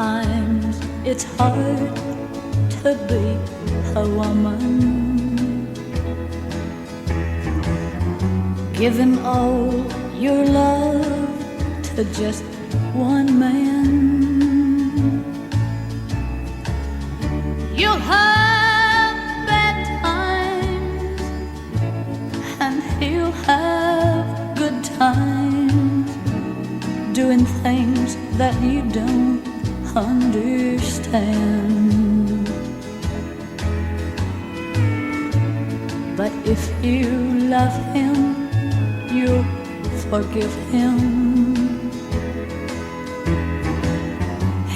Sometimes it's hard to be a woman, giving all your love to just one man. You'll have bad times and he'll have good times, doing things that you don't understand. But if you love him, you'll forgive him,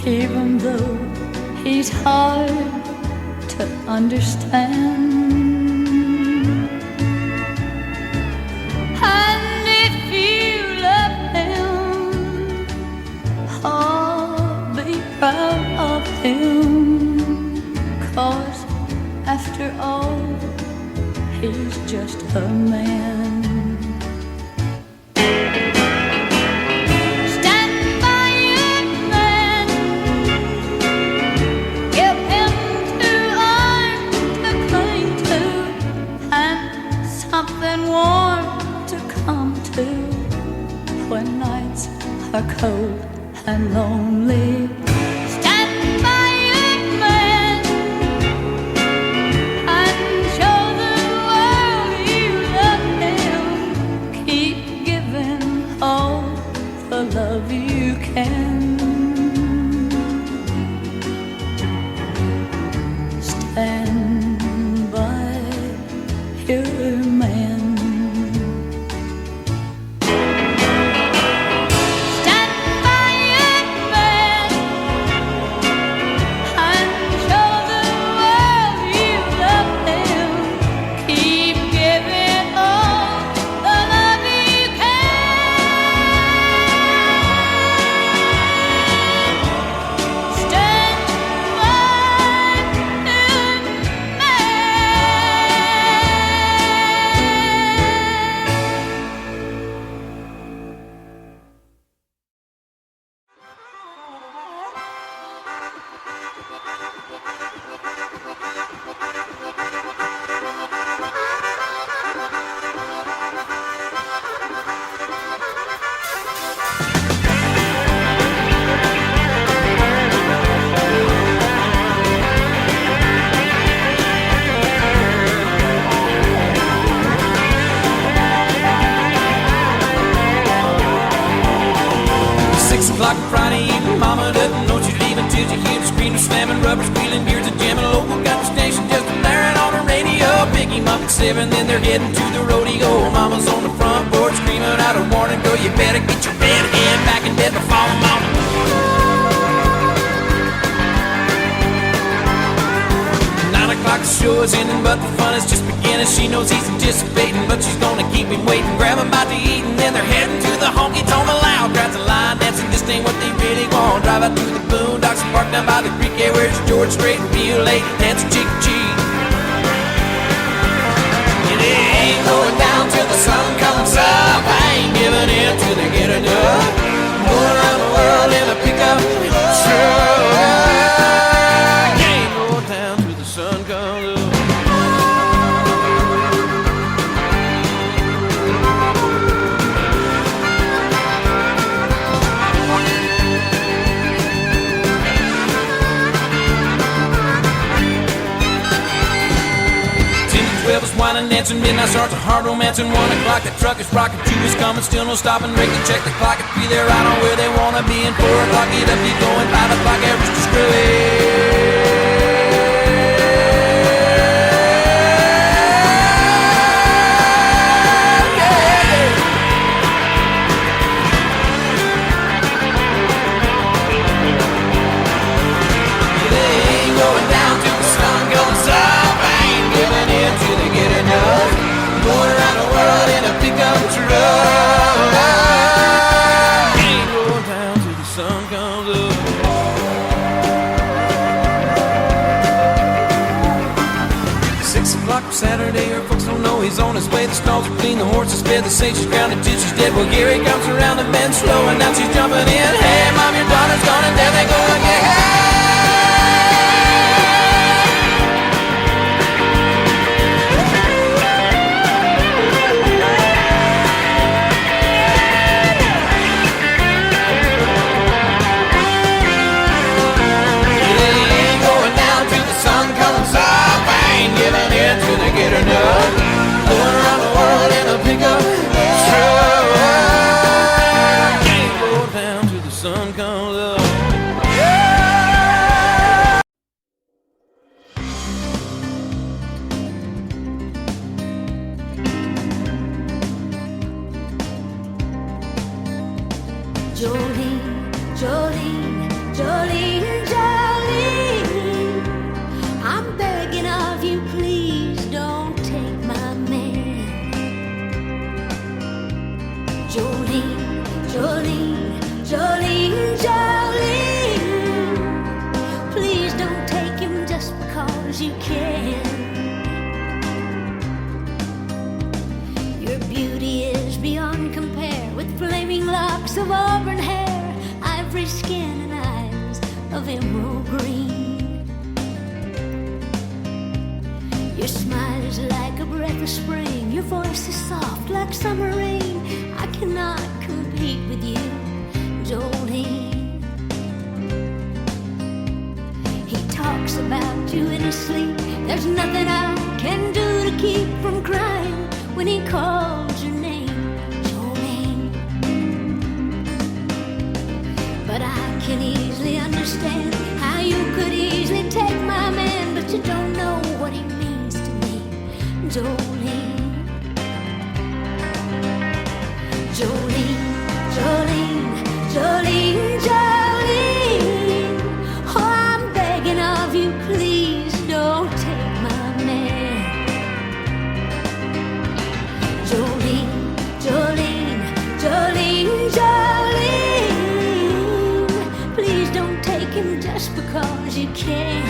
even though he's hard to understand. And if you love him, be proud of him, 'cause after all, he's just a man. Stand by your man, give him 2 arms to cling to, and something warm to come to when nights are cold and lonely. Stand by your man and show the world you love him. Keep giving all the love you can. Stand by your man. Friday evening, mama doesn't know she's leaving till she hears the screaming, slamming, rubber squealing, gears are jamming. Local got the station just blaring on the radio. Pick him up at 7, then they're heading to the rodeo. Mama's on the front porch screaming out a warning, girl, you better get your red hand back in bed before the morning. 9 o'clock, the show is ending, but the fun is just beginning. She knows he's anticipating, but she's gonna keep him waiting. Grab him by the eat, and then they're heading to the honky tonk loud. Grabs a line dancing, just ain't what they really want. Drive out through the boondocks and park down by the creek. Yeah, where's George Strait and real late dancing cheek to cheek. And it ain't going down till the sun comes up. I ain't giving in till they get enough. Going around the world in a pickup truck. Ain't going down till the sun comes up. Whining, dancing, midnight starts a hard romancing. 1 o'clock, the truck is rocking. 2 is coming, still no stopping. Break the check the clock and be there right on where they wanna be. And 4 o'clock, get up, get going. 5 o'clock, average to screw. Going around the world in a pickup truck. Ain't going down till the sun comes up. 6 o'clock Saturday, her folks don't know he's on his way. The stalls are clean, the horses fed, they say she's grounded till she's dead. Well, here he comes around the bend slow, and now she's jumping in. Hey, Mom, your daughter's gone, and there they go again. Get her done, going around the world in a pickup truck. Can't go down till the sun comes up. Jolene, Jolene, Jolene, Jolene, I'm begging of you, please don't take my man. Jolene, Jolene, Jolene, Jolene, please don't take him just because you can. Your beauty is beyond compare, with flaming locks of auburn hair, ivory skin and eyes of emerald green. Your smile is like a breath of spring, your voice is soft like summer rain. I cannot compete with you, Jolene. He talks about you in his sleep, there's nothing I can do to keep from crying when he calls your name, Jolene. But I can easily understand how you could easily take my man, but you don't know what he means to me, Jolene. Jolene, Jolene, Jolene, Jolene, oh, I'm begging of you, please don't take my man. Jolene, Jolene, Jolene, Jolene, please don't take him just because you can.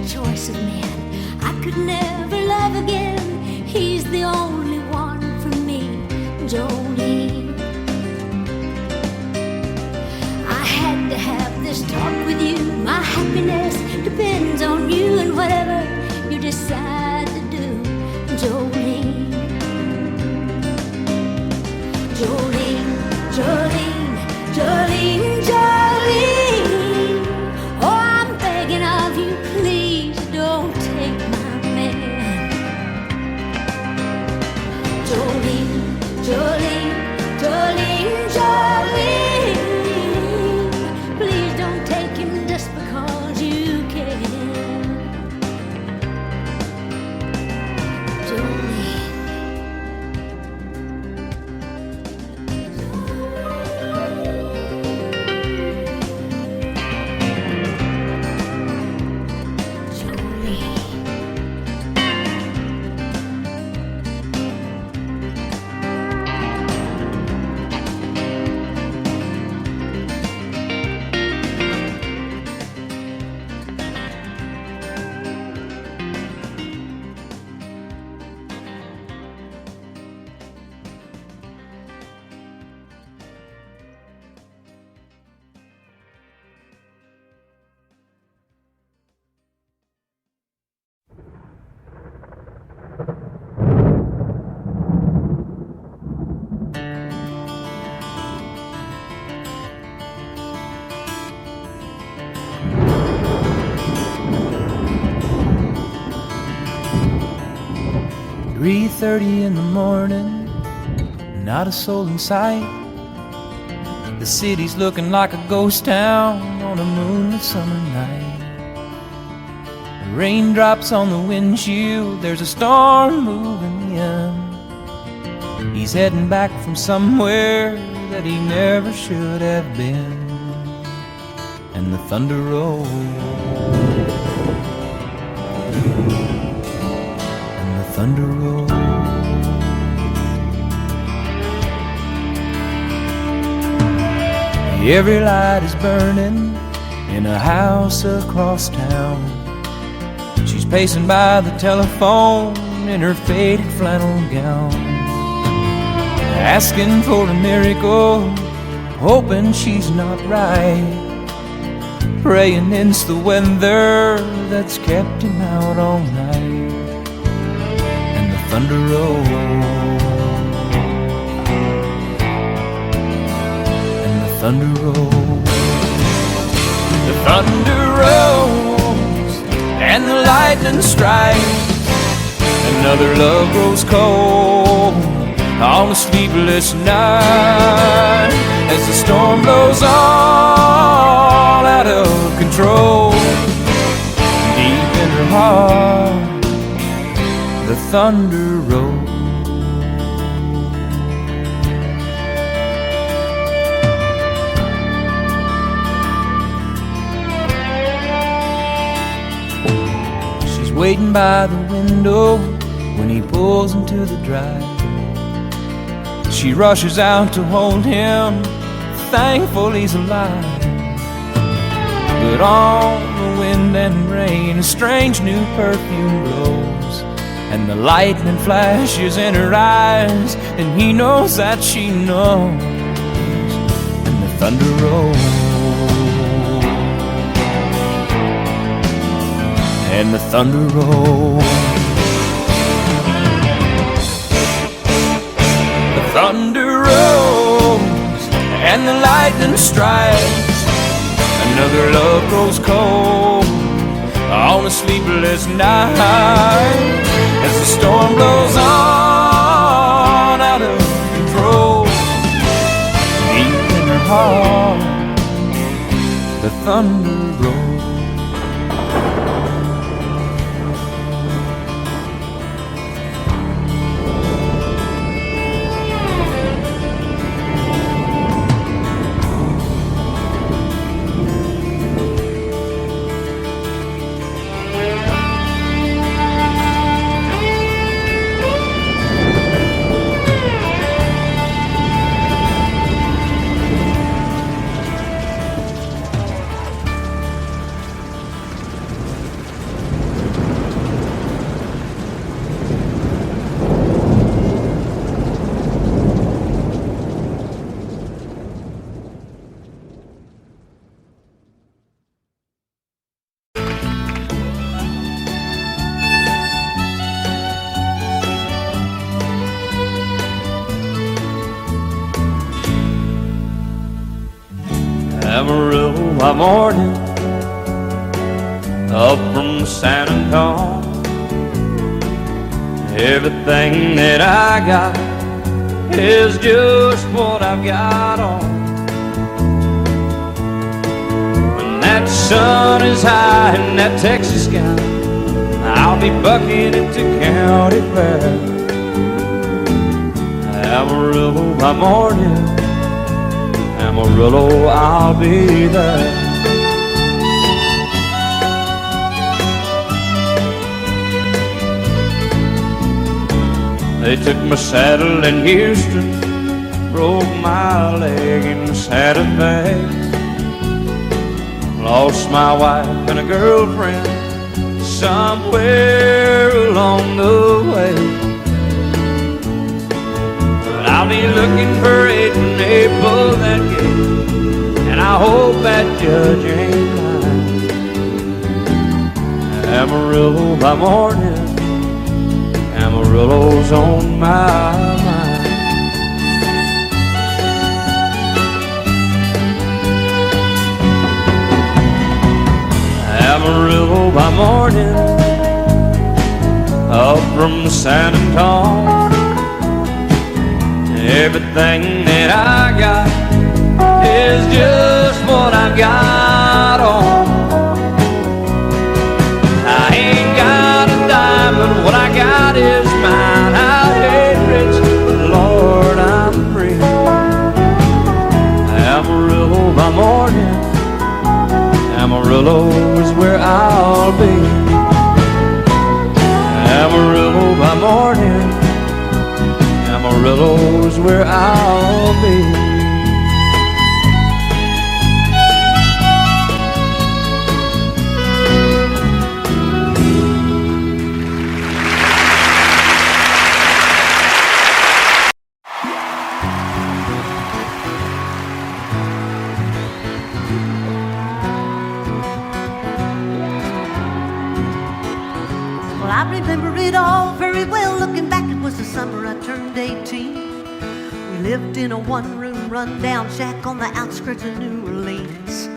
Choice of man, I could never love again. He's the only one for me, Jolene. I had to have this talk with you. My happiness depends on you and whatever you decide to do, Jolene. Jolene, Jolene, Jolene, Jolene, oh, I'm begging of you, please don't take my man. Jolene, Jolene, Jolene, Jolene, please don't take him just because you can. Jolene. "3:30 in the morning, not a soul in sight. The city's looking like a ghost town on a moonlit summer night. Raindrops on the windshield, there's a storm moving in. He's heading back from somewhere that he never should have been. And the thunder rolls, and the thunder rolls. Every light is burning in a house across town. She's pacing by the telephone in her faded flannel gown, asking for a miracle, hoping she's not right, praying it's the weather that's kept him out all night. And the thunder rolls, and the thunder rolls. The thunder rolls, and the lightning strikes. Another love grows cold on a sleepless night, as the storm blows all out of control. Deep in her heart, the thunder rolls. She's waiting by the window when he pulls into the drive. She rushes out to hold him, thankful he's alive. But on the wind and rain, a strange new perfume blows, and the lightning flashes in her eyes, and he knows that she knows. And the thunder rolls, and the thunder rolls. The thunder rolls, and the lightning strikes. Another love grows cold on a sleepless night, as the storm blows on out of control. Deep in her heart, the thunder rolls. Amarillo by morning, up from San Antonio. Everything that I got is just what I've got on. When that sun is high in that Texas sky, I'll be bucking into county fair. Amarillo by morning, Amarillo, I'll be there. They took my saddle in Houston, broke my leg in Santa Fe. Lost my wife and a girlfriend somewhere along the way. I'll be looking for it when they pull that gate, and I hope that judge ain't lying. Amarillo by morning, Amarillo's on my mind. Amarillo by morning, up from San Antonio. Everything that I got is just what I've got on. I ain't got a dime, but what I got is mine. I ain't rich, but Lord, Amarillo is where I'll be. Amarillo by morning, Amarillo is where I'll be. Well, I remember it all very well. Looking back, it was the summer I turned 18. We lived in a one-room run-down shack on the outskirts of New Orleans.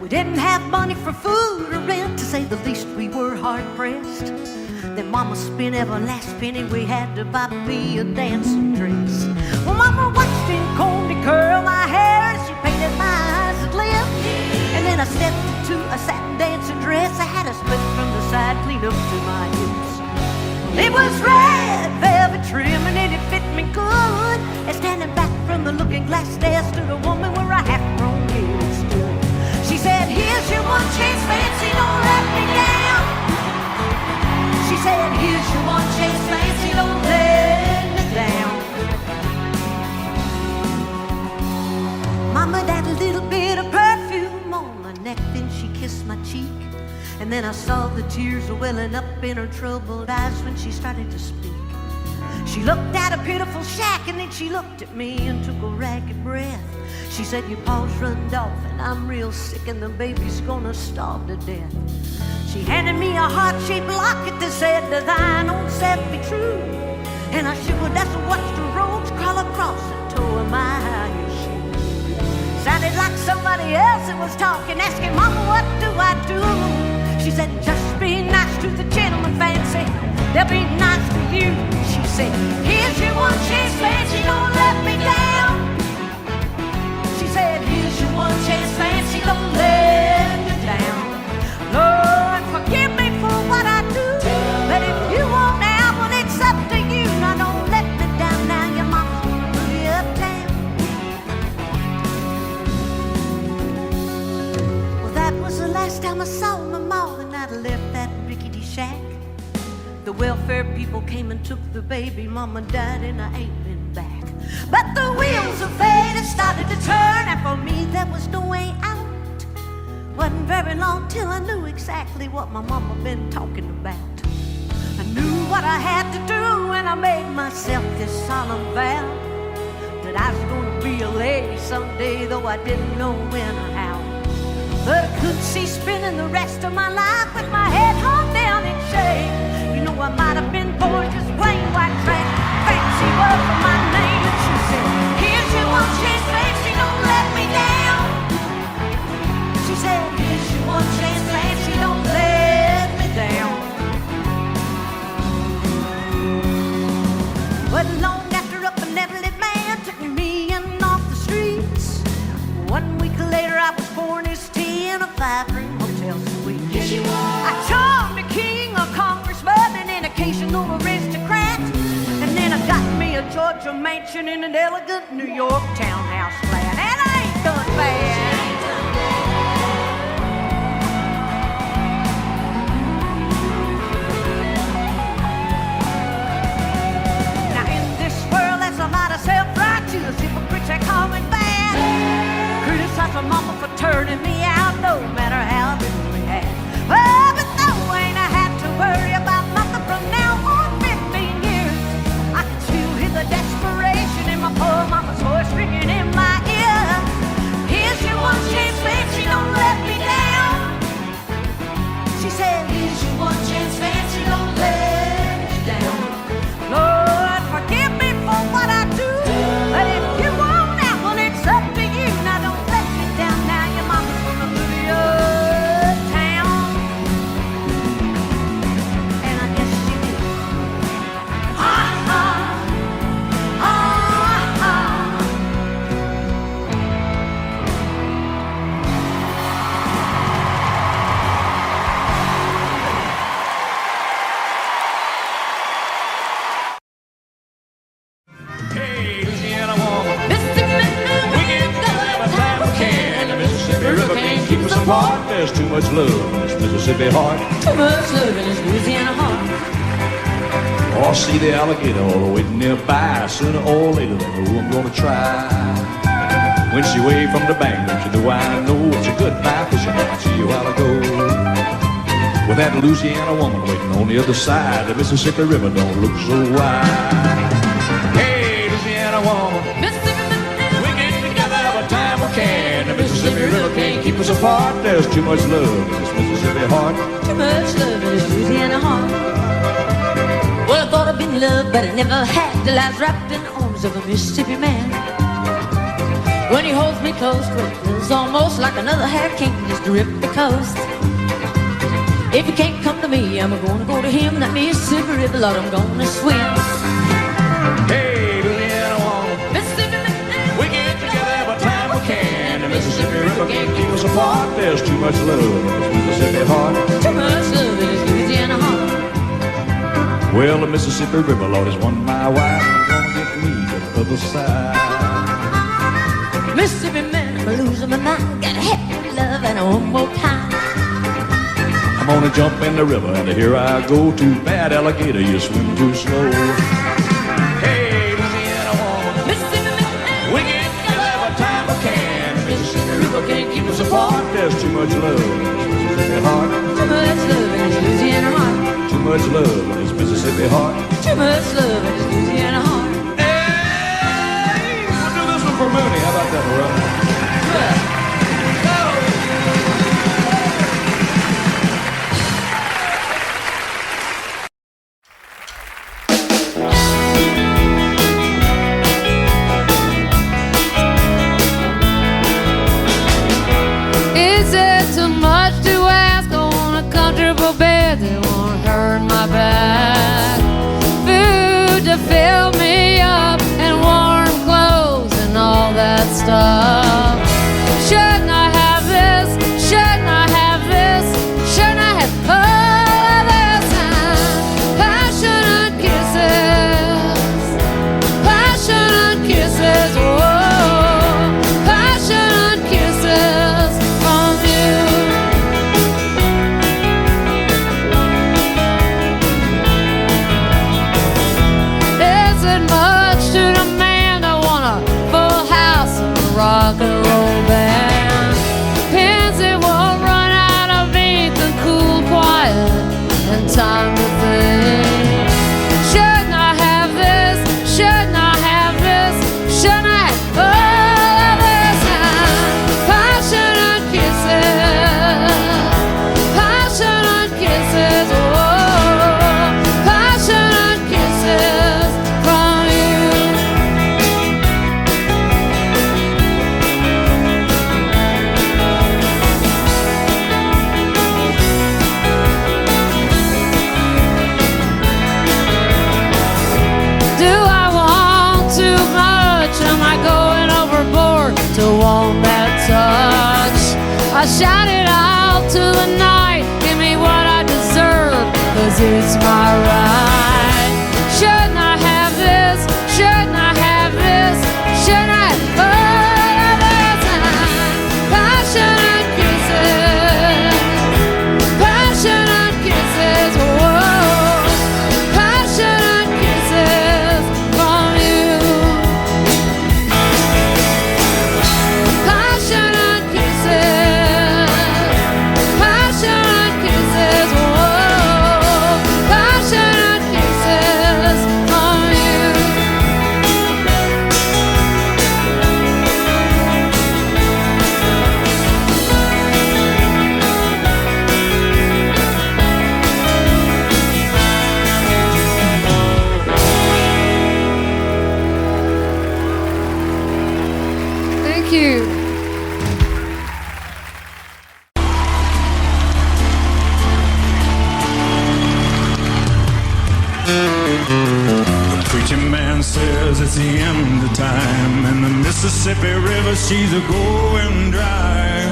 We didn't have money for food or rent, to say the least we were hard-pressed. Then Mama spent every last penny we had to buy me a dancing dress. Well, Mama watched him comb and curl my hair as she painted my eyes and lips. And then I stepped into a satin dancing dress. I had a split from the side clean up to my hips. It was red velvet trim and it fit me good. And standing back from the looking glass there stood a woman where a half-grown kid stood. She said, "Here's your one chance, fancy, don't let me down." She said, "Here's your one chance, fancy, don't let me down." Mama had a little bit of perfume on my neck, then she kissed my cheek. And then I saw the tears welling up in her troubled eyes when she started to speak. She looked at a pitiful shack and then she looked at me and took a ragged breath. She said, "Your paws runned off and I'm real sick and the baby's gonna starve to death." She handed me a heart-shaped locket that said, "To thine own self be true." And I shivered as I watched the roads crawl across the toe of my high shoe. Sounded like somebody else that was talking, asking, "Mama, what do I do?" She said, "Just be nice to the gentleman, fancy. They'll be nice to you." She said, "Here's your one chance, fancy, don't let me down." She said, "Here's your one chance, fancy, don't let me down." Lord, forgive me for what I do, but if you want out, well, it's up to you. Now don't let me down, now your mama's gonna put you uptown. Well, that was the last time I saw my mom and I'd left that rickety shack. The welfare people came and took the baby. Mama died and I ain't been back. But the wheels of fate had started to turn, and for me there was no way out. Wasn't very long till I knew exactly what my mama been talking about. I knew what I had to do and I made myself this solemn vow, that I was gonna be a lady someday, though I didn't know when or how. But I could see spending the rest of my life with my head hung down in shame. You know, I might have been born just plain white trash. Fancy was my name, and she said, "Here's your one chance, fancy, don't let me down." She said, "Here's your one chance, fancy, don't let me down." But long after a benevolent man took me in off the streets, 1 week later I was pouring his tea in a 5-room hotel suite. I charmed a king, a congressman, and an occasional aristocrat. And then I got me a Georgia mansion in an elegant New York townhouse flat. And I ain't done bad. Now in this world there's a lot of self-righteous hypocrites that call me bad. Criticize my mama for turning me out, no matter how little we had. Oh, but no, ain't I had to worry about nothing from now on 15 years. I can still hear the desperation in my poor mama's voice ringing in my ear. "Here's your one chance, fancy, don't let me down." She said, "Here's your one chance, fancy, don't let me down." Lord, forgive me for what I do, but if you want out, well, it's up to you. Now don't let me down, now your mama's apart. There's too much love in this Mississippi heart. Too much love in this Louisiana heart. Oh, I see the alligator all waiting nearby. Sooner or later, they know I'm gonna try. When she waved from the bank, don't you know I know it's a goodbye fishing. I see you a while ago. With that Louisiana woman waiting on the other side, the Mississippi River don't look so wide. Hey, Louisiana woman, we get together every time we can. The Mississippi River can't keep us apart. There's too much love in this Mississippi heart. Too much love in this Louisiana heart. Well, I thought I'd been loved, but I never had till I was wrapped in the arms of a Mississippi man. When he holds me close, it feels almost like another hurricane just to rip the coast. If he can't come to me, I'm gonna go to him. That Mississippi River, Lord, I'm gonna swim. Hey, Louisiana woman, we get together every time we can. The Mississippi River can't keep us apart. There's too much love in this Mississippi heart. Too much love in this Louisiana heart. Well, the Mississippi River, Lord, is one mile wide. I'm gonna get me to the other side. Mississippi man, I'm losing my mind. Gotta have your love and one more time. I'm gonna jump in the river and here I go. Too bad, alligator, you swim too slow. Hey, Louisiana woman, we get together every time we can. The Mississippi River can't keep us apart. There's too much love in this Mississippi heart. Too much love in this Louisiana heart. Too much love in this Mississippi heart. Too much love in this Louisiana heart. Hey, we'll do this one for Mooney. How about that, brother? Is it too much to ask? I want a comfortable bed that won't hurt my back, food to fill me up, and warm clothes and all that stuff. Shouldn't I have this? Shouldn't I have this? Shouldn't I have all of this? Passionate kisses, passionate kisses, whoa, passionate kisses from you. Is it much to demand? I want a full house and a rock and roll band, pins that won't run out of ink, and cool, quiet, and time to think. Shouldn't I have this? Shouldn't I have this? Shouldn't I have all of this? Passionate kisses, passionate kisses, oh, passionate kisses from you. Do I want too much? Am I going overboard to want that touch? I shout it out to the night, give me what I deserve, 'cause it's my right. Shouldn't I have this? Shouldn't I have this? Shouldn't I have all of this? Passionate kisses, passionate kisses, whoa, passionate kisses from you. Passionate kisses, passionate kisses, whoa, passionate kisses from you. Thank you. The preacher man says it's the end of time, and the Mississippi River, she's a going dry.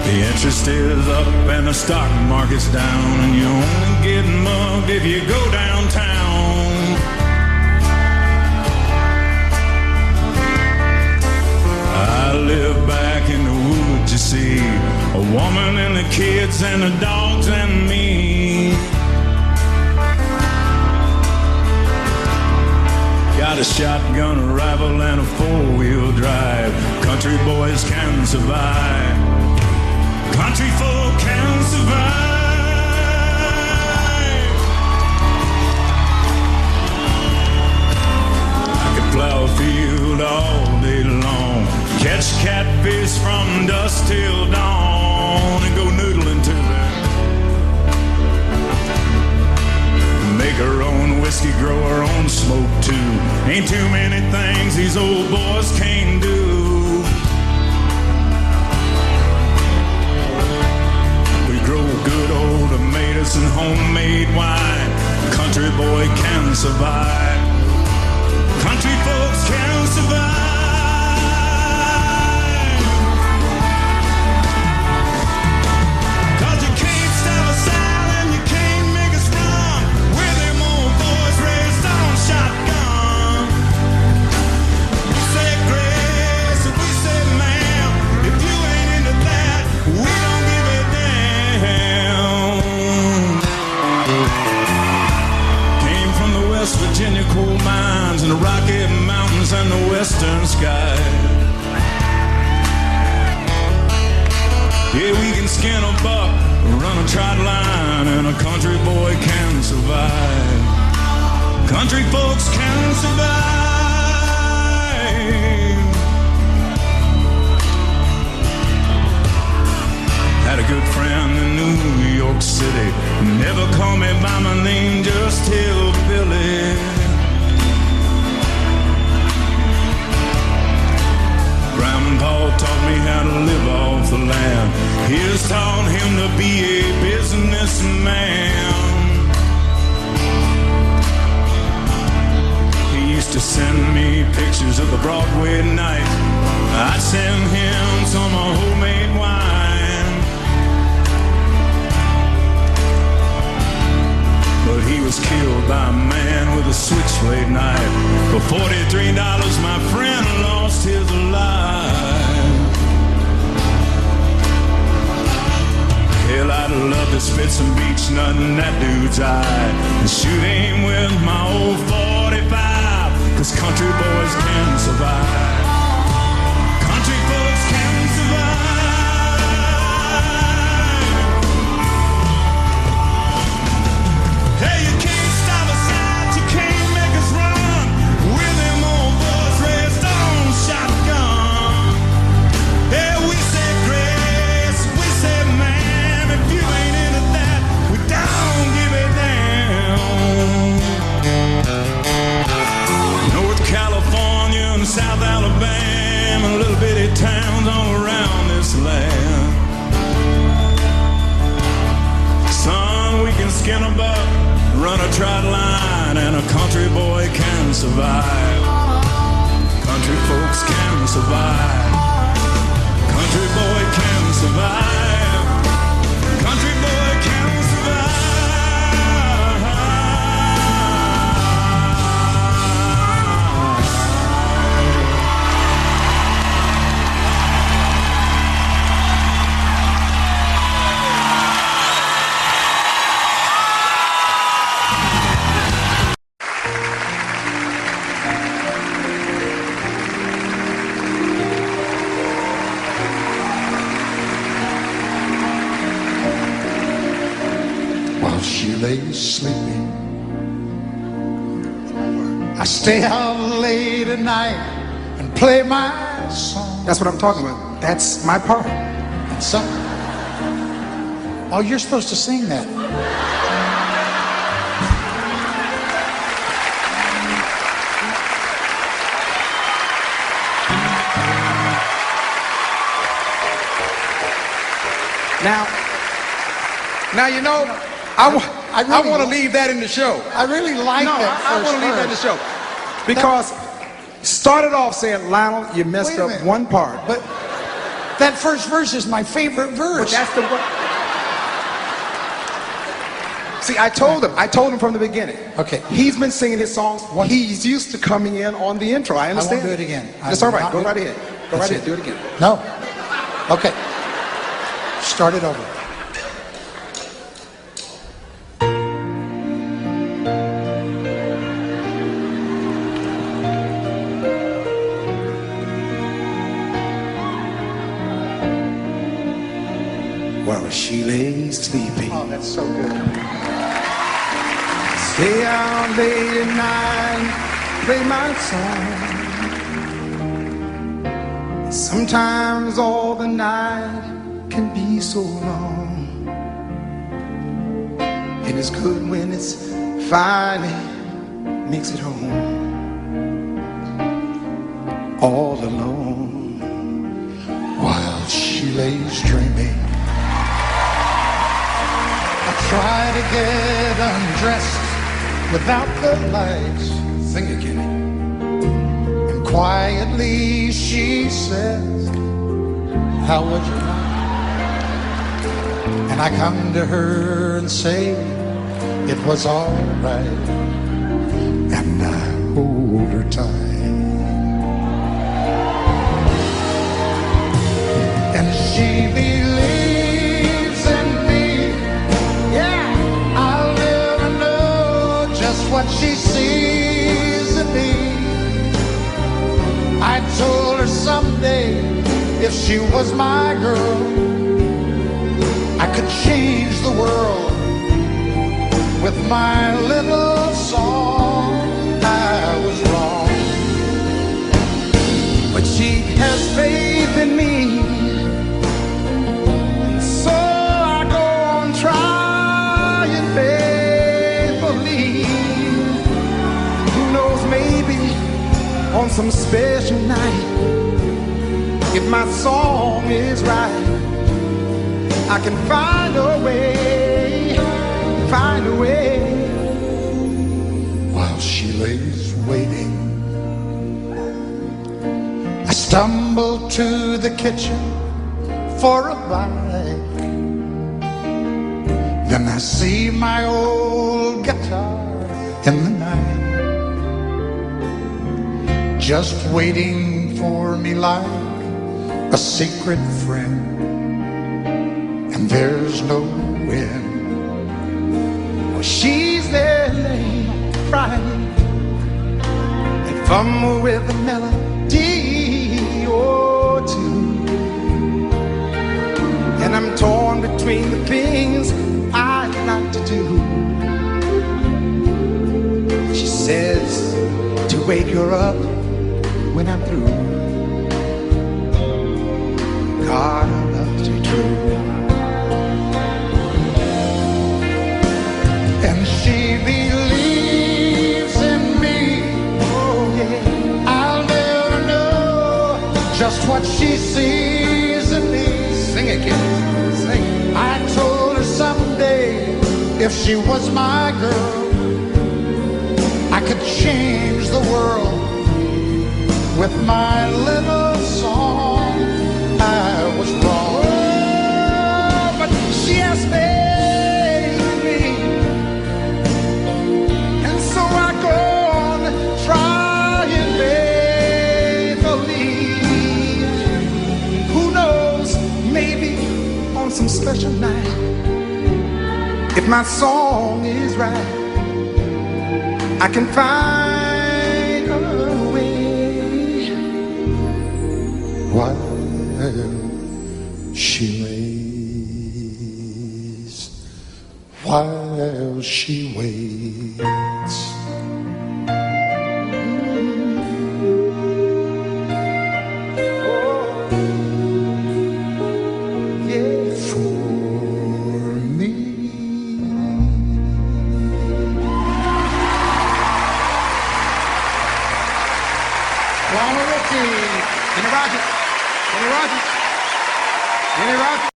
The interest is up and the stock market's down, and you only get mugged if you go downtown. kids and the dogs and me. Got a shotgun, a rifle, and a four-wheel drive. Country boys can survive. Country folk can survive. I could plow a field all day long, catch catfish from dusk till dawn, and go noodling to them. Make our own whiskey, grow our own smoke too. Ain't too many things these old boys can't do. We grow good old tomatoes and homemade wine. Country boy can survive. Country folks can survive. Virginia coal mines and the Rocky Mountains and the western sky. Yeah, we can skin a buck, run a trot line, and a country boy can survive. Country folks can survive. Had a good friend in New York City, never called me by my name, just Hillbilly. Grandpa taught me how to live off the land. Here's taught him to be a businessman. He used to send me pictures of the Broadway night. I'd send him some homemade wine. But he was killed by a man with a switchblade knife. For $43, my friend lost his life. Hell, I'd love to spit some beach nut in that dude's eye and shoot him with my old 45, 'cause country boys can survive. Country folks can survive. Hey, you can't stop us out, you can't make us run. We're them old boys raised on shotgun. Yeah, we say grace, we say man. If you ain't into that, we don't give it down. North California and South Alabama, little bitty towns all around this land. Son, we can skin a buck, run a trot line, and a country boy can survive. Country folks can survive. Country boy can survive. Country boy can survive. She lay sleeping. I stay out late at night and play my song. That's what I'm talking about. That's my part. And some. Oh, you're supposed to sing that. Now you know, I want to leave that in the show. I really like that. I want to leave that in the show because started off saying, Lionel, you messed up one part, but that first verse is my favorite verse. But that's the one. See, I told him from the beginning. Okay. He's been singing his songs. He's used to coming in on the intro. I understand. I won't do it again. That's all right. Go right ahead. Go right ahead. Do it again. No. Okay. Start it over. she lay sleeping. Oh, that's so good. Stay out late at night, play my song. Sometimes all the night can be so long. And it's good when it's finally makes it home. All alone While she lays dreaming, I try to get undressed without the lights. Sing again. And quietly she says, how was your night? And I come to her and say, it was all right. And I hold her tight. And she believes in me. Yeah, I'll never know just what she sees in me. I told her someday, if she was my girl, I could change the world with my little song. I was wrong, But she has faith in me. So I go on trying faithfully. Who knows, maybe on some special night, if my song is right, I can find a way, find a way. while she lays waiting, I stumble to the kitchen for a bite. Then I see my old guitar in the night, just waiting for me like a secret friend. And there's no end. Well, she's there laying, crying, and fumble with the melody or two. And I'm torn between the things I'd like to do. She says to wake her up when I'm through. God loves you true. And she believes in me. Oh yeah. I'll never know just what she sees in me. Sing again. Sing. I told her someday, if she was my girl, I could change the world with my little song. I was wrong, But she has faith in me. And so I go on trying faithfully. Who knows, maybe on some special night, if my song is right, I can find a way. while she lays, while she waits. For me. Lionel Richie, Kenny Rogers, Kenny Rogers, Kenny Rogers.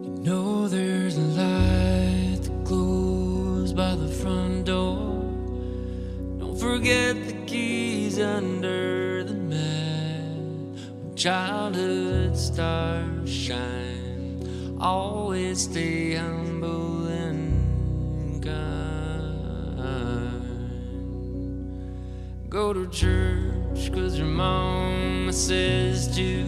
You know there's a light that glows by the front door. Don't forget the keys under the mat. When childhood stars shine, always stay humble and kind. Go to church 'cause your mama says to.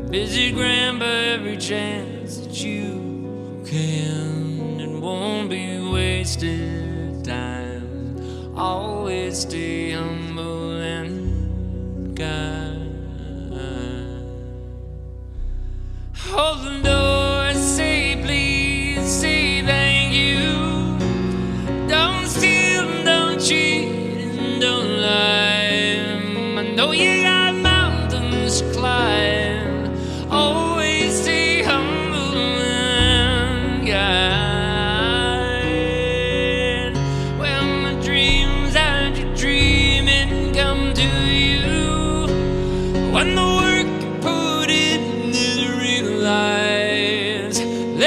Busy grandpa every chance that you can. It won't be wasted time. Always stay humble and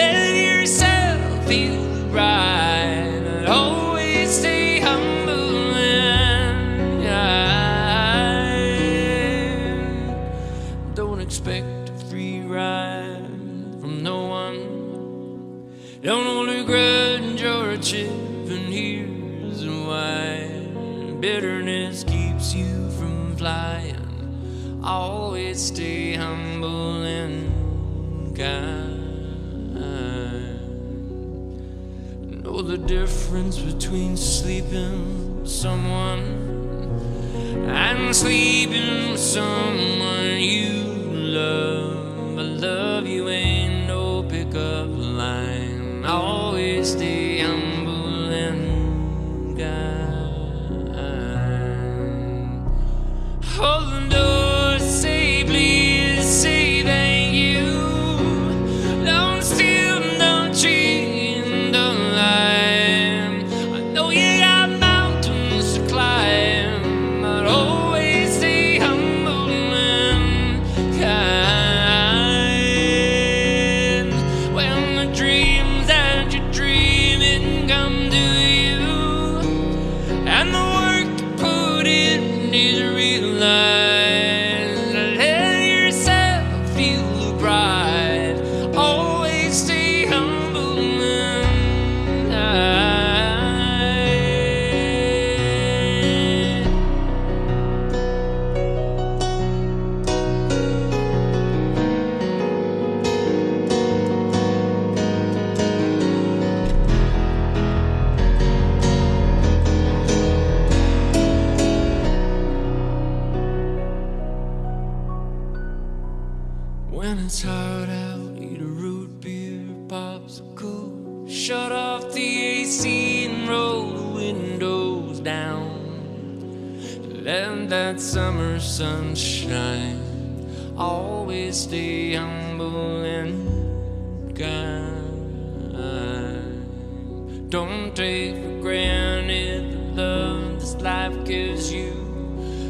let yourself feel right. Always stay humble and kind. Don't expect a free ride from no one. Don't hold a grudge or a chip, and here's why. Bitterness keeps you from flying. Always stay humble and kind. Know the difference between sleeping with someone and sleeping with someone you love. But love you ain't no pickup line. Always stay humble and kind. Hold the door, say please, say thank you. Don't steal, don't cheat, don't lie. I know you got mountains to climb, but always stay humble and kind. When the dreams that you're dreaming come to you, and the work you put in is realized, let yourself feel the pride. Always stay humble and when it's hard out, eat a root beer, popsicle. Shut off the AC and roll the windows down. Let that summer sun shine. Always stay humble and kind. Don't take for granted the love this life gives you.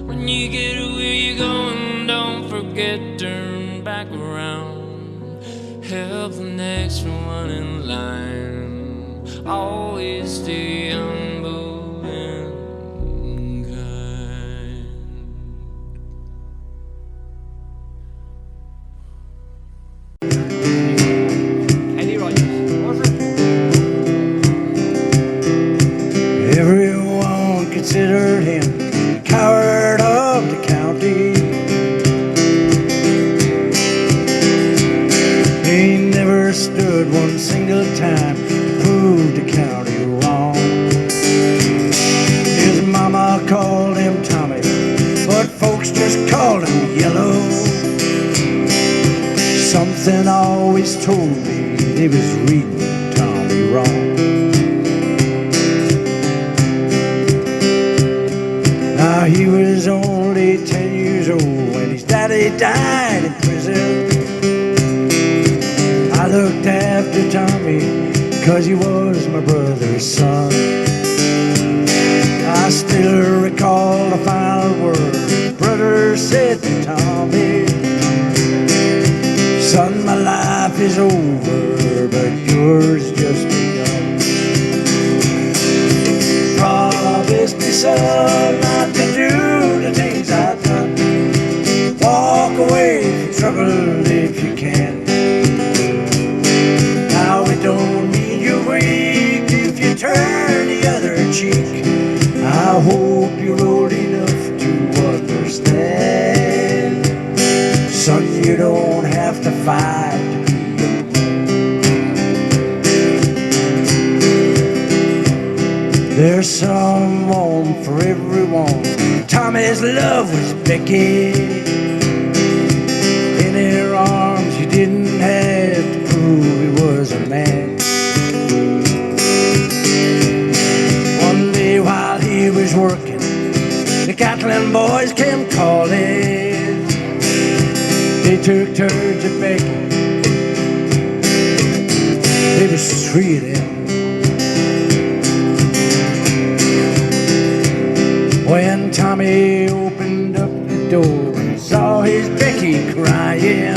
When you get where you're going, don't forget, turn back around. Help the next one in line. Always stay humble and kind. Kenny Rogers. Everyone considered him coward of the county. He never stood one single time to prove the county wrong. His mama called him Tommy, but folks just called him Yellow. Something always told me they was reading Tommy wrong. Now he was only 10 years old when his daddy died in prison. I looked after Tommy 'cause he was my brother's son. I still recall the final word his brother said to Tommy. Son, my life is over, but yours just begun. Promise me, son, not to do the things I've done. Walk away from trouble if you can. Now it don't mean you're weak if you turn the other cheek. I hope you're old enough to understand. Son, you don't have to fight to be a man. There's someone for everyone. Tommy's love was Becky. In her arms you didn't have to prove he was a man. One day while he was working, the Catlin boys came calling. They took turns at Becky. There was 3 of them. When Tommy opened up the door and saw his Becky crying,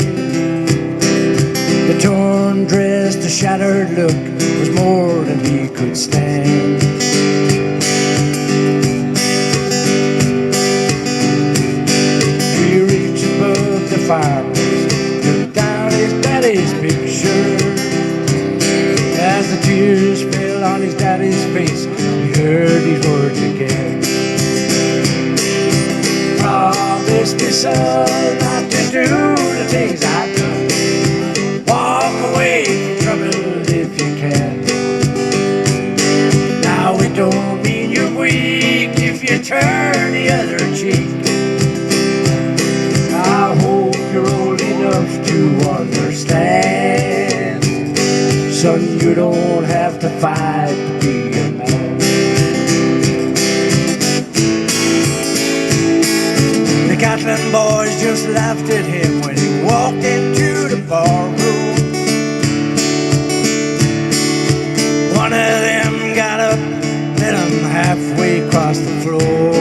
the torn dress, the the shattered look was more than he could stand. He reached above the fireplace, took down his daddy's picture. As the tears fell on his daddy's face, he heard these words again. Promise me, son, not to do the things I've done. Walk away from trouble if you can. Now it don't mean you're weak if you turn the other cheek. I hope you're old enough to understand. Son, you don't have to fight to be a man. The Gatlin boys just laughed at him when he walked into the barroom. One of them got up, met him halfway across the floor.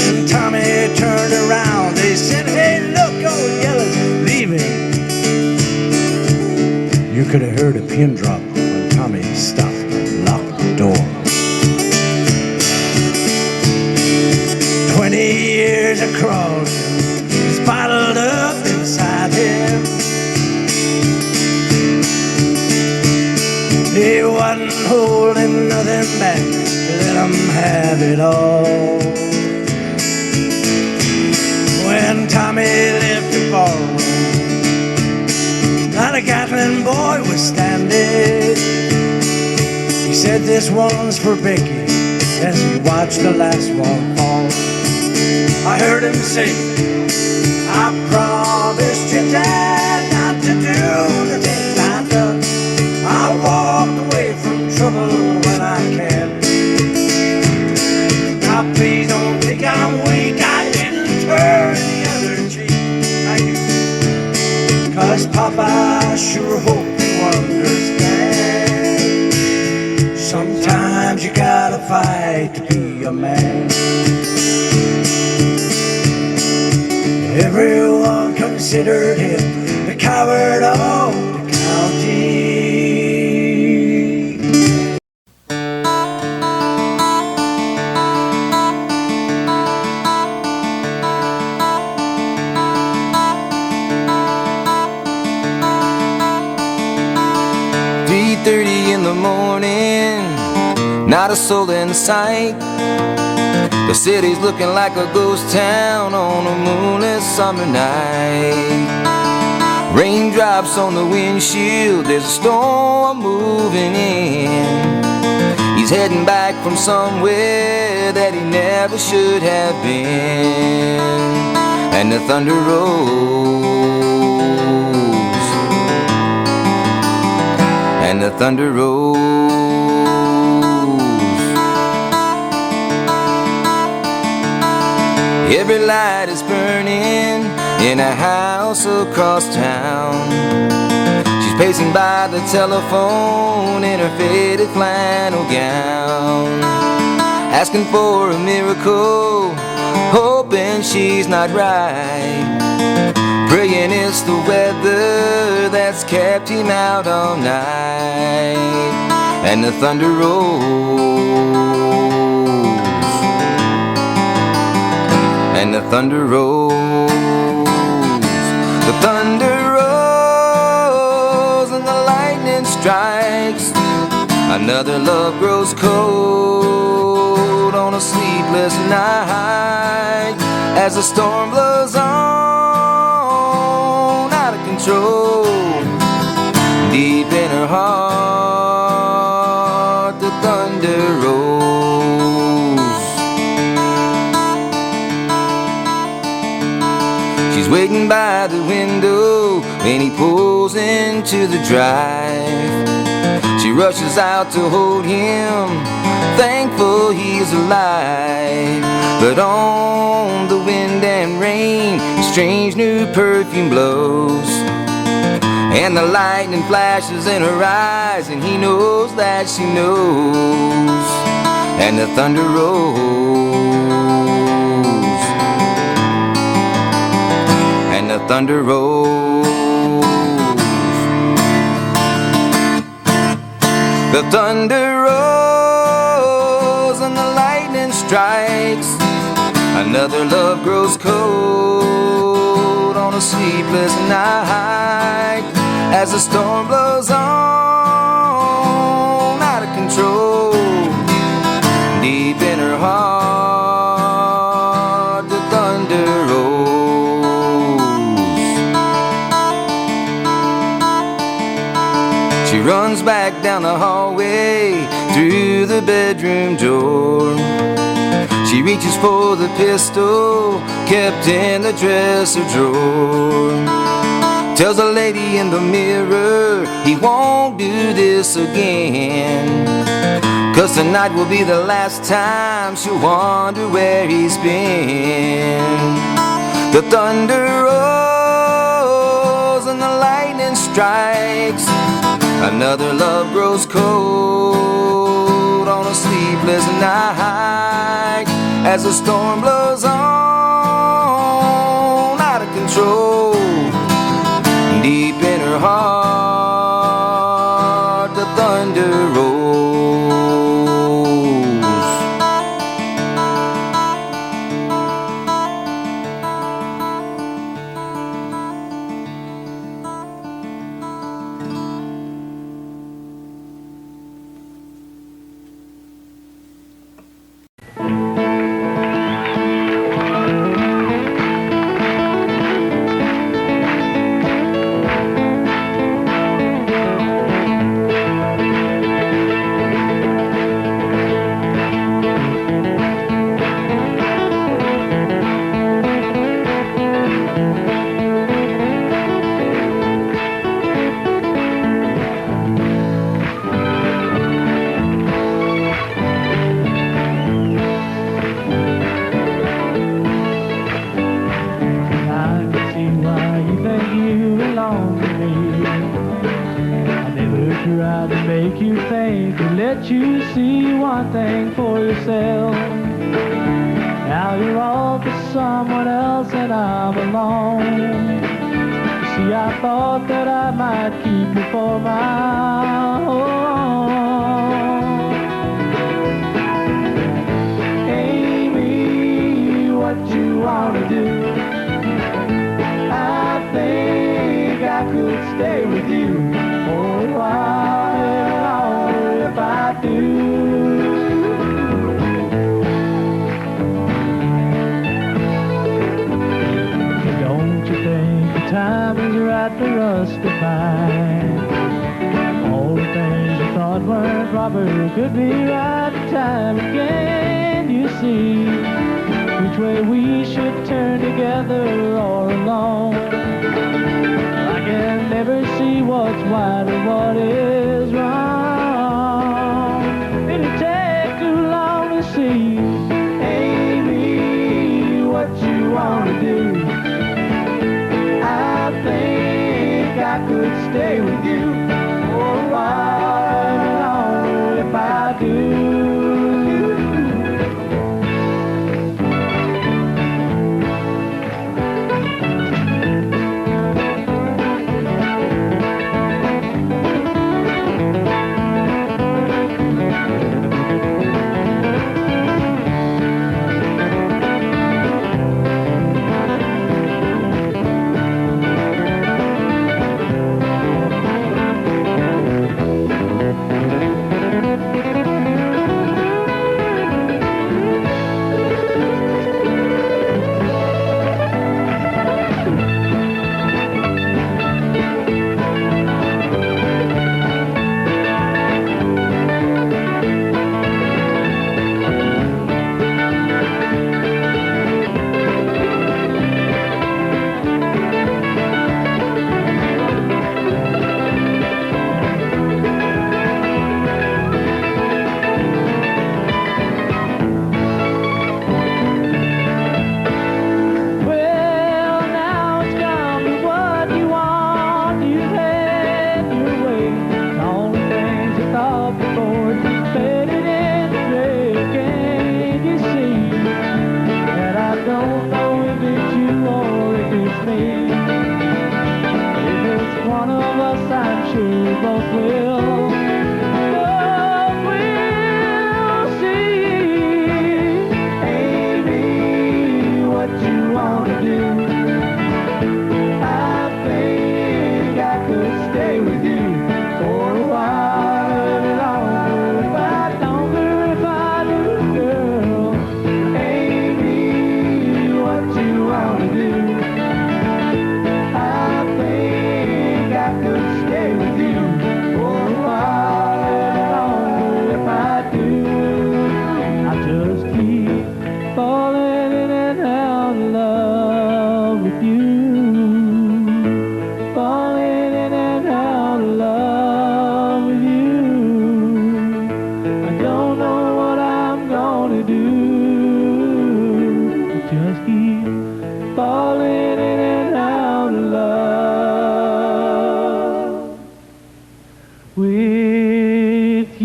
And Tommy turned around, they said, "Hey, look, old Yellow's leaving." You could have heard a pin drop when Tommy stopped and locked the door. 20 years across is bottled up inside him. He wasn't holding nothing back, let him have it all. When Tommy left the ballroom, not a Gatlin boy was standing. He said, "This one's for Becky," as he watched the last one fall. I heard him say, "I promised you, Dad, not to do the things I've done. I walked away from trouble when I can. Now please don't think I'm weak, I didn't turn the other cheek. I do, 'cause Papa, I sure hope you understand. Sometimes you gotta fight to be a man." Everyone considered him the coward of the county. In the morning, not a soul in sight. The city's looking like a ghost town on a moonless summer night. Raindrops on the windshield, there's a storm moving in. He's heading back from somewhere that he never should have been. And the thunder rolls, and the thunder rolls. Every light is burning in a house across town. She's pacing by the telephone in her faded flannel gown, asking for a miracle, hoping she's not right, praying it's the weather that's kept him out all night. And the thunder rolls, and the thunder rolls. The thunder rolls and the lightning strikes. Another love grows cold on a sleepless night, as the storm blows on out of control. Deep in her heart, the thunder rolls. She's waiting by the window when he pulls into the drive. She rushes out to hold him, thankful he's alive. But on the wind and rain, a strange new perfume blows, and the lightning flashes in her eyes, and he knows that she knows. And the thunder rolls, and the thunder rolls. The thunder rolls and the lightning strikes. Another love grows cold on a sleepless night. As the storm blows on out of control, deep in her heart the thunder rolls. She runs back down the hallway through the bedroom door. She reaches for the pistol kept in the dresser drawer. Tells the lady in the mirror he won't do this again, 'cause tonight will be the last time she'll wonder where he's been. The thunder rolls and the lightning strikes. Another love grows cold on a sleepless night. As the storm blows on out of control, deep in her heart the thunder rolls. Could be right time again, you see which way we should turn together or alone. I can never see what's right or what is wrong. It'll take too long to see, Amy, what you want to do. I think I could stay with you for a while. I do. both will. with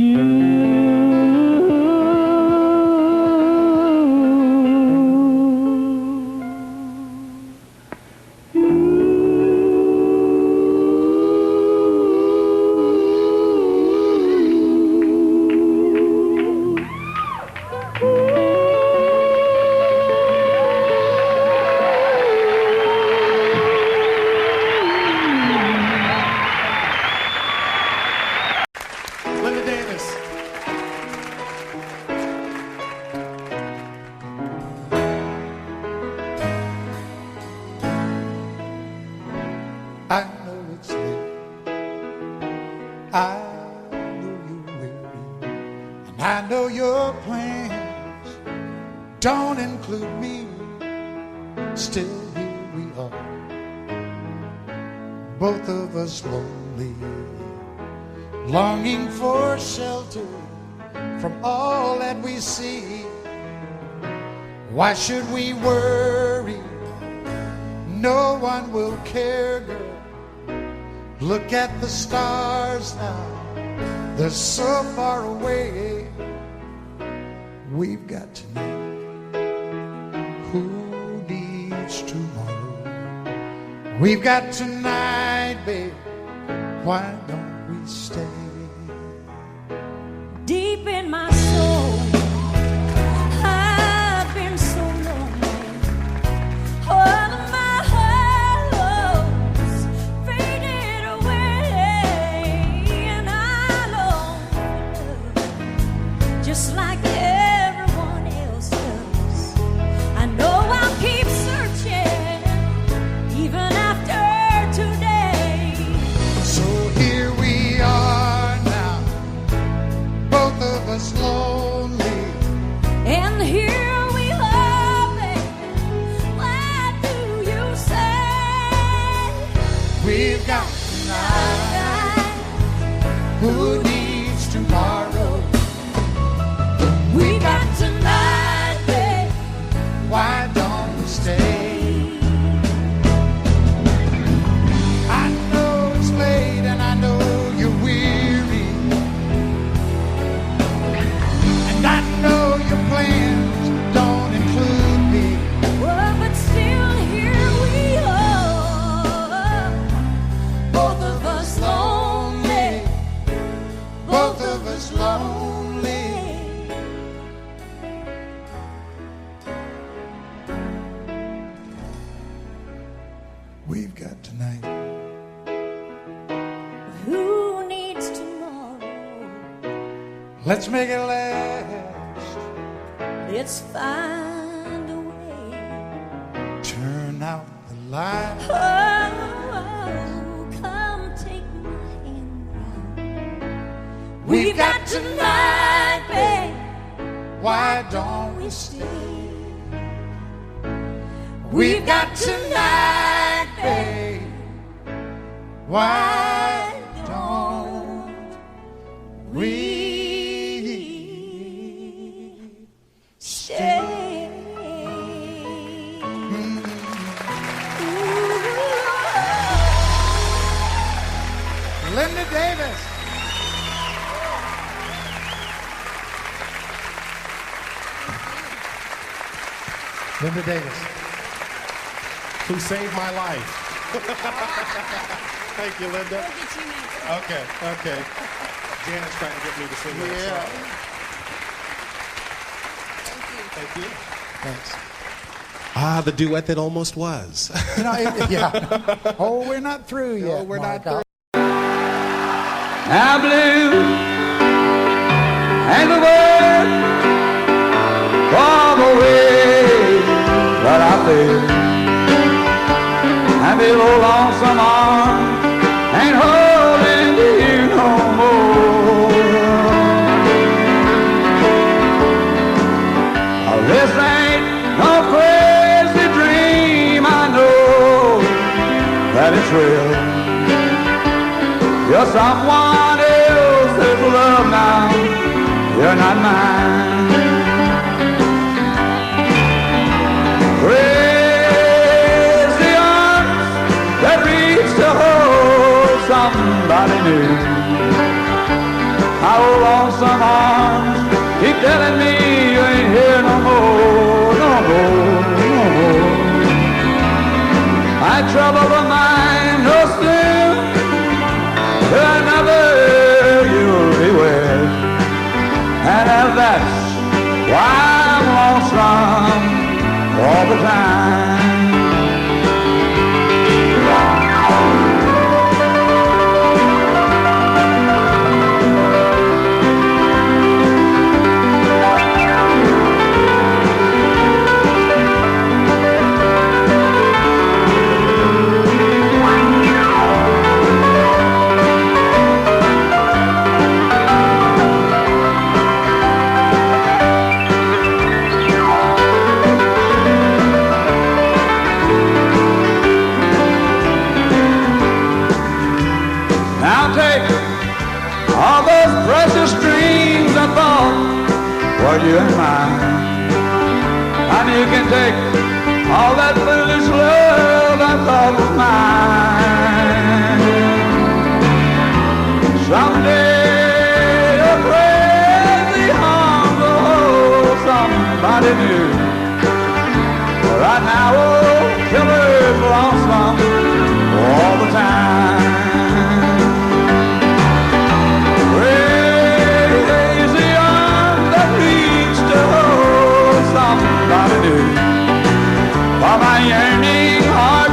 Linda Davis. I know it's late. I know you're weary. And I know your plans don't include me. Still here we are, both of us lonely, longing for shelter from all that we see. Why should we worry? No one will care, girl. Look at the stars now, they're so far away. We've got tonight, who needs tomorrow? We've got tonight, babe, why don't we stay? Deep in my soul, I've been so lonely. All of my hopes faded away, and I long for love, just like everyone else does. I know I'll keep searching, even after today. So here we are now, both of us lonely. And here we are, baby. What do you say? We've got tonight, who needs tomorrow? We got tonight, babe. Why don't we stay? I know it's late and I know you're weary, and I know your plans don't include me. Well, but still here we are, both of us lonely, Both of us lonely. We've got tonight. Who needs tomorrow? Let's make it last. Let's find a way. Turn out the light. Oh, come take my hand now. We've got got tonight, babe. Why don't we stay? We've got tonight, babe. Why don't we stay? Linda Davis. Linda Davis. Who saved my life. Thank you, Linda. Okay, okay. Janet's trying to get me to sing that song. Thank you. Thanks. Ah, the duet that almost was. You know, yeah. Oh, we're not through yet. Oh, we're not Mark. through. Now blue and the word for the way that I feel. I feel old lonesome arms ain't holding you no more. Oh, this ain't no crazy dream, I know that it's real. You're someone else's love now, you're not mine. Crazy arms that reach to hold somebody new. My old lonesome arms keep telling me you ain't here no more, no more, no more. My trouble of mine no sin, another you'll be with. And if that's why I'm lonesome all the time. Precious dreams I thought were you and mine. And you can take all that foolish love I thought was mine. Someday your crazy arms will hold somebody new. Right now, old killer's lonesome all the time. Somebody new. While my yearning heart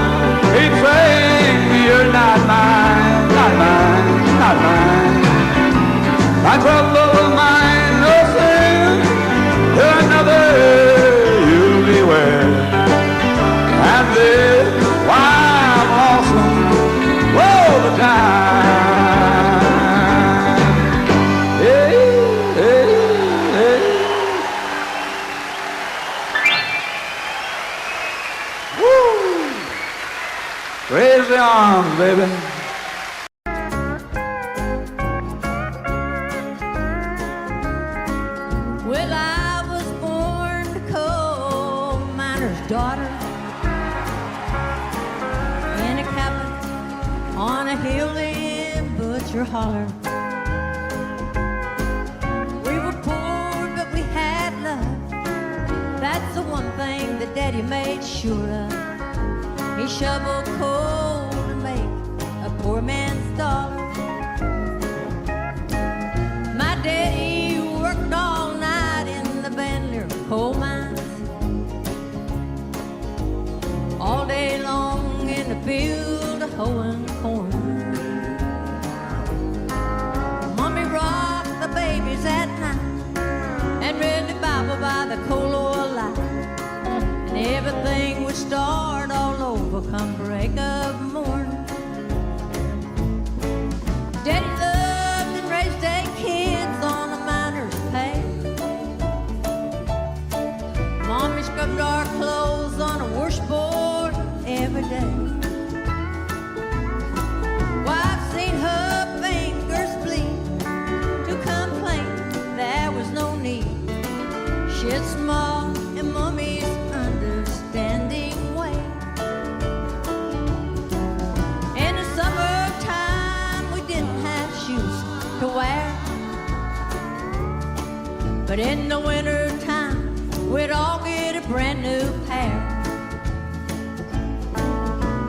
keeps saying you're not mine, not mine, not mine. My trouble of mine no sin, to another you'll be wed. And this is why I'm lonesome all the time. Hey, hey, hey. Raise the arms, baby. Well, I was born a coal miner's daughter in a cabin on a hill in Butcher Holler. We were poor, but we had love. That's the one thing that Daddy made sure of. He shoveled coal to make a poor man's dollar. My daddy worked all night in the Bandler coal mines, all day long in the field hoeing corn. Mommy rocked the babies at night and read the Bible by the coal oil light. And everything would start all over come break of morn. Daddy loved and raised 8 kids on a miner's pay. Mommy scrubbed our clothes on a washboard every day. Well, I've seen her fingers bleed to complain there was no need. She's small and Mommy's understanding way. In the summertime we didn't have shoes to wear, but in the wintertime we'd all get a brand new pair.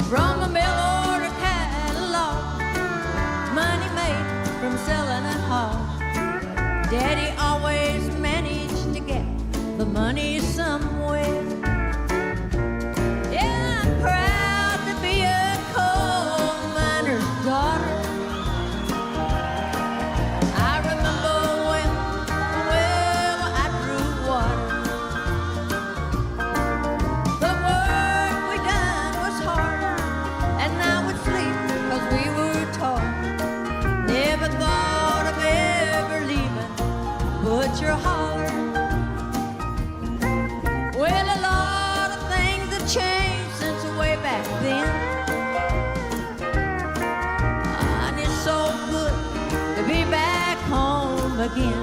From a mail order catalog, money made from selling a hog. Daddy always managed to get the money somewhere. Yeah, I'm proud to be a coal miner's daughter. I remember when, well, I drew water. The work we done was hard, and I would sleep 'cause we were taught. Never thought of ever leaving Butcher Holler. Well, a lot of things have changed since way back then, and it's so good to be back home again.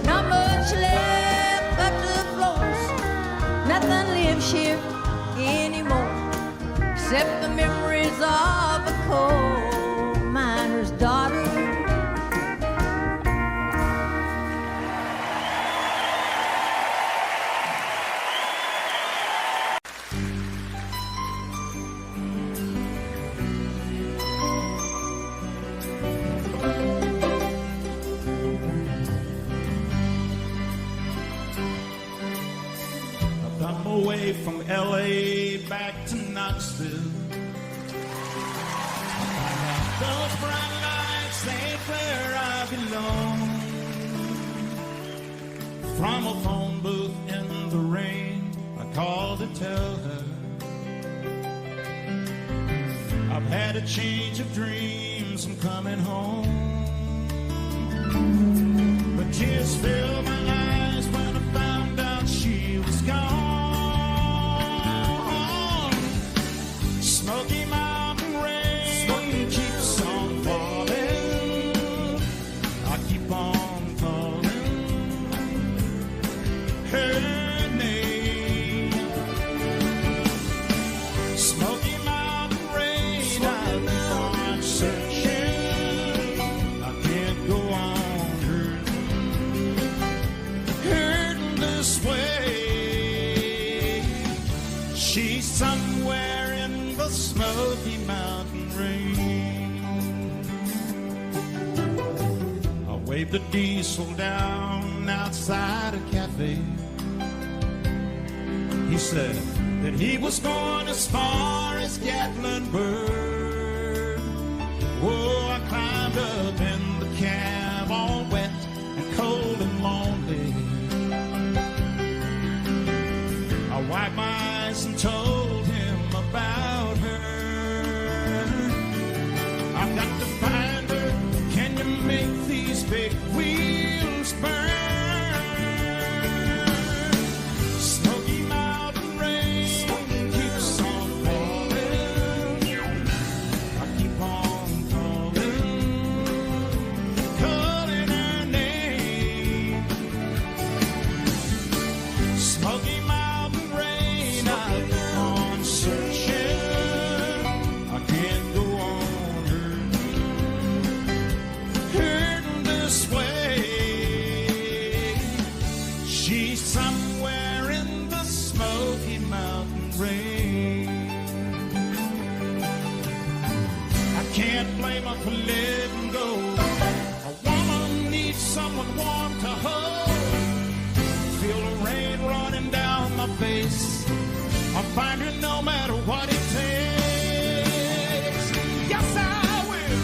Not much left but the floors, nothing lives here anymore except the memories of a coal miner's daughter. way from L.A. back to Knoxville. Those bright lights ain't where I belong. From a phone booth in the rain, I called to tell her I've had a change of dreams, I'm coming home. But tears filled my eyes when I found out she was gone. Smoky Mountain rain keeps on falling. I keep on calling her name. Smoky Mountain rain, I'll keep on searching. I can't go on hurting this way. She's somewhere in the Smoky Mountain rain. I waved the diesel down outside a cafe. He said that he was going as far as Gatlinburg. Oh, I climbed up in the cab all wet and cold and lonely. I wiped my eyes and told him about her. I've got to find her. Can you make these big wheels burn? Smoky Mountain rain keeps on falling. I keep on calling her name. Smoky Mountain rain, I keep on searching. I can't go on hurting this way. She's somewhere in the Smoky Mountain rain. I can't blame her for letting go. A woman needs someone warm to hold. Feel the rain running down my face. I'll find her no matter what it takes. Yes, I will.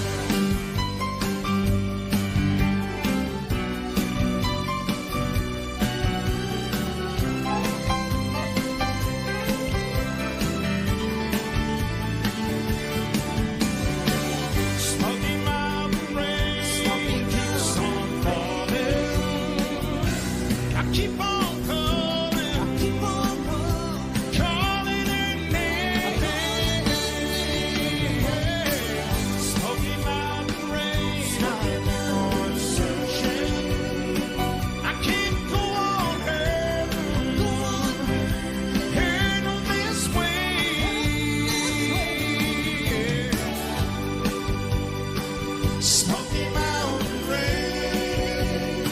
Smoky Mountain rain keeps on falling. I keep on calling her name. Smoky Mountain rain, I keep on searching. I can't go on hurting this way. Smoky Mountain rain,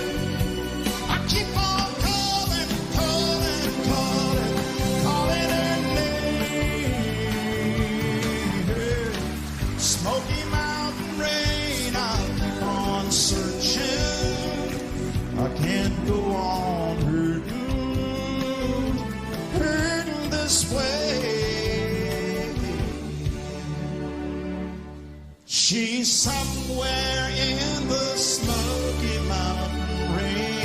I keep on calling her name. Smoky Mountain rain, I keep on searching. I can't go on hurting this way. She's somewhere in the Smoky Mountain rain.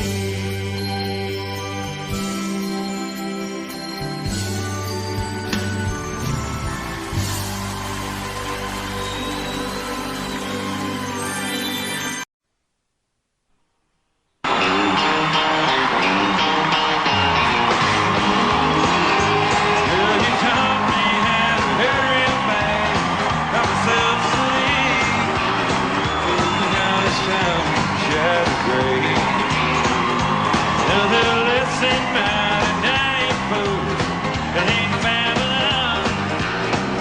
Well, you taught me how to hurt real bad. Got myself asleep. Fooling out this town, shadow gray. Another lesson about a dying fool. It ain't Babylon.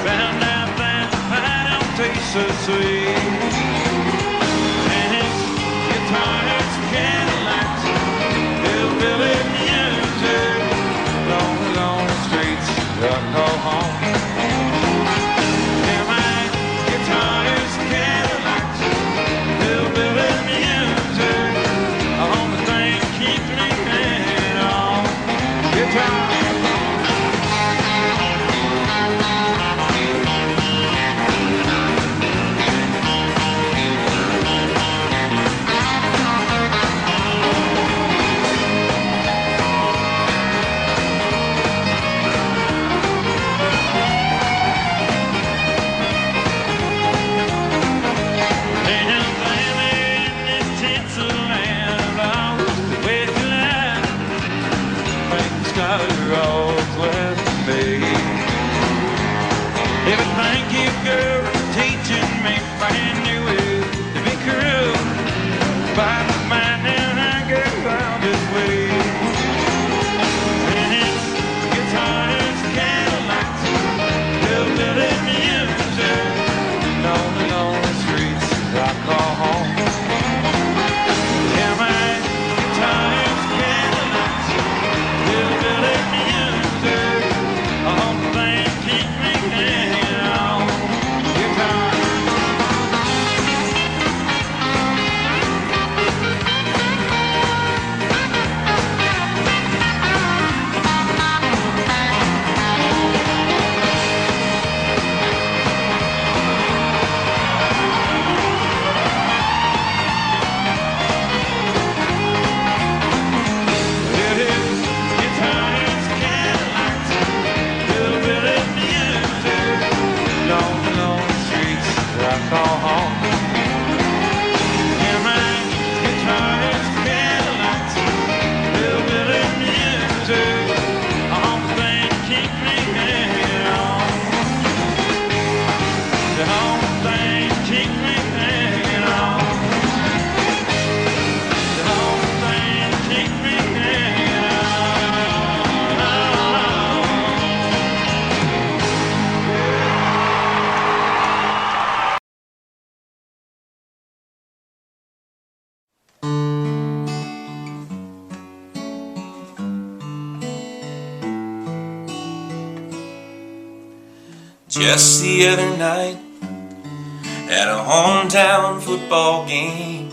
Found out that the pie don't taste so sweet. And his guitars and Cadillacs, hillbilly music. Lonely, lonely streets, I call home. Yeah, my guitar is Cadillacs, hillbilly music. The only thing keeps me hanging on. Guitar. Just the other night, at a hometown football game,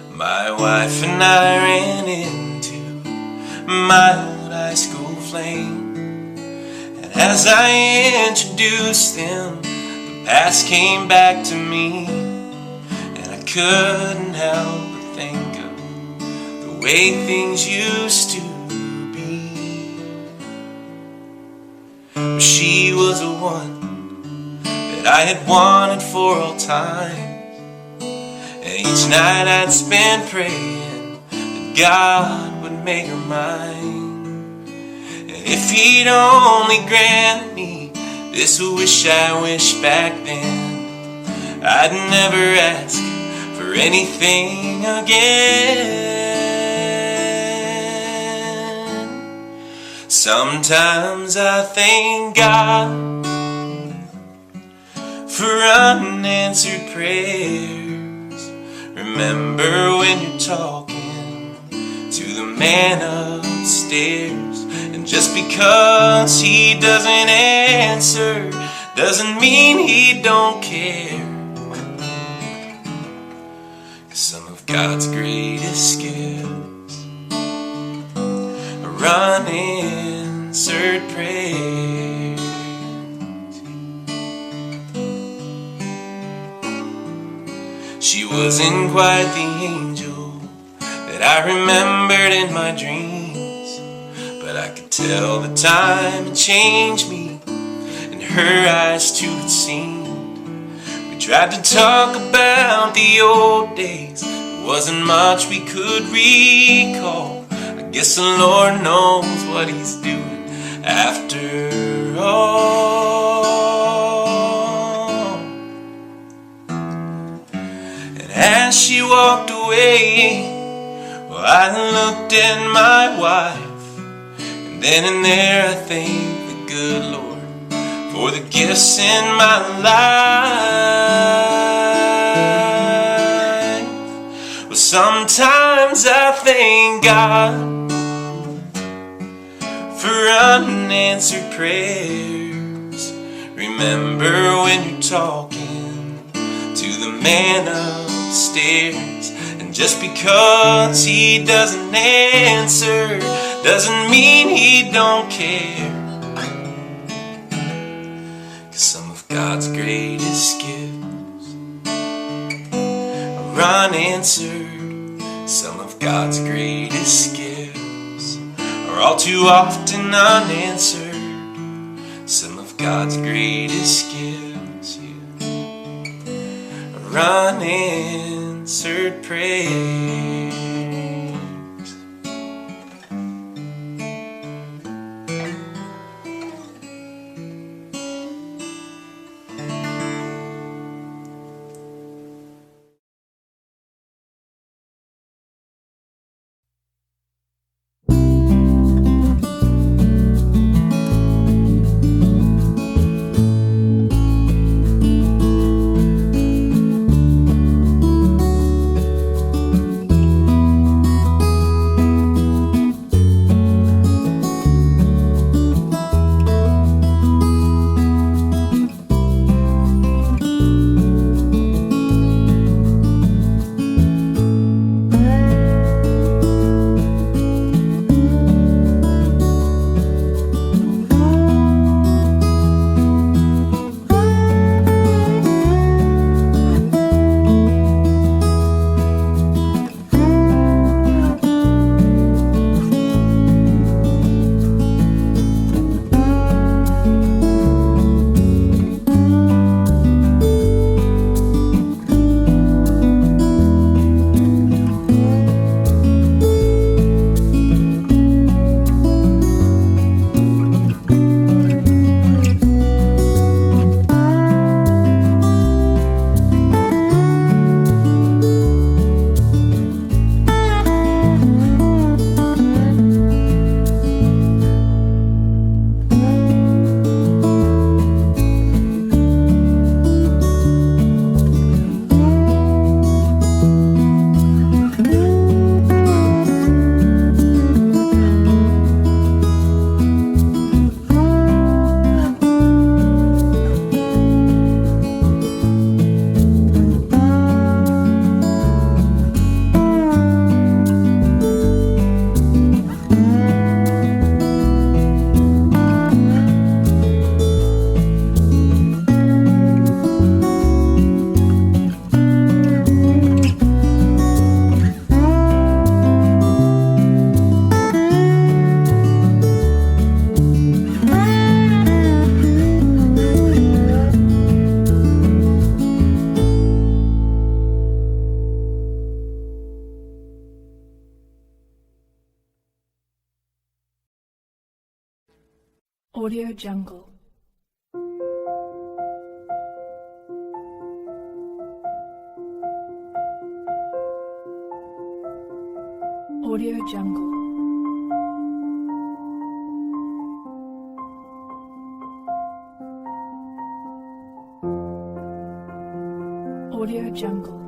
my wife and I ran into my old high school flame. And as I introduced them, the past came back to me, and I couldn't help but think of the way things used to be. But she was the one that I had wanted for all time, and each night I'd spend praying that God would make her mine. And if He'd only grant me this wish I wished back then, I'd never ask for anything again. Sometimes I thank God for unanswered prayers. Remember when you're talking to the man upstairs, and just because he doesn't answer doesn't mean he don't care. 'Cause some of God's greatest gifts are unanswered prayers. She wasn't quite the angel that I remembered in my dreams, but I could tell the time had changed me, and her eyes too it seemed. We tried to talk about the old days, there wasn't much we could recall. I guess the Lord knows what He's doing after all. As she walked away, well, I looked at my wife, and then and there I thanked the good Lord for the gifts in my life. Well, sometimes I thank God for unanswered prayers. Remember when you're talking to the man upstairs, and just because he doesn't answer doesn't mean he don't care. 'Cause some of God's greatest gifts are unanswered. Some of God's greatest gifts are all too often unanswered. Some of God's greatest gifts, unanswered prayers. Audio Jungle. Audio Jungle. Audio Jungle.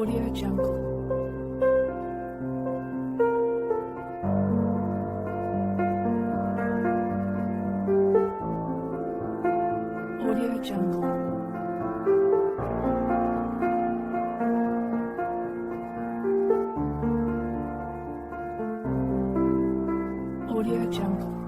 Audio Jungle. Audio Jungle. Audio Jungle.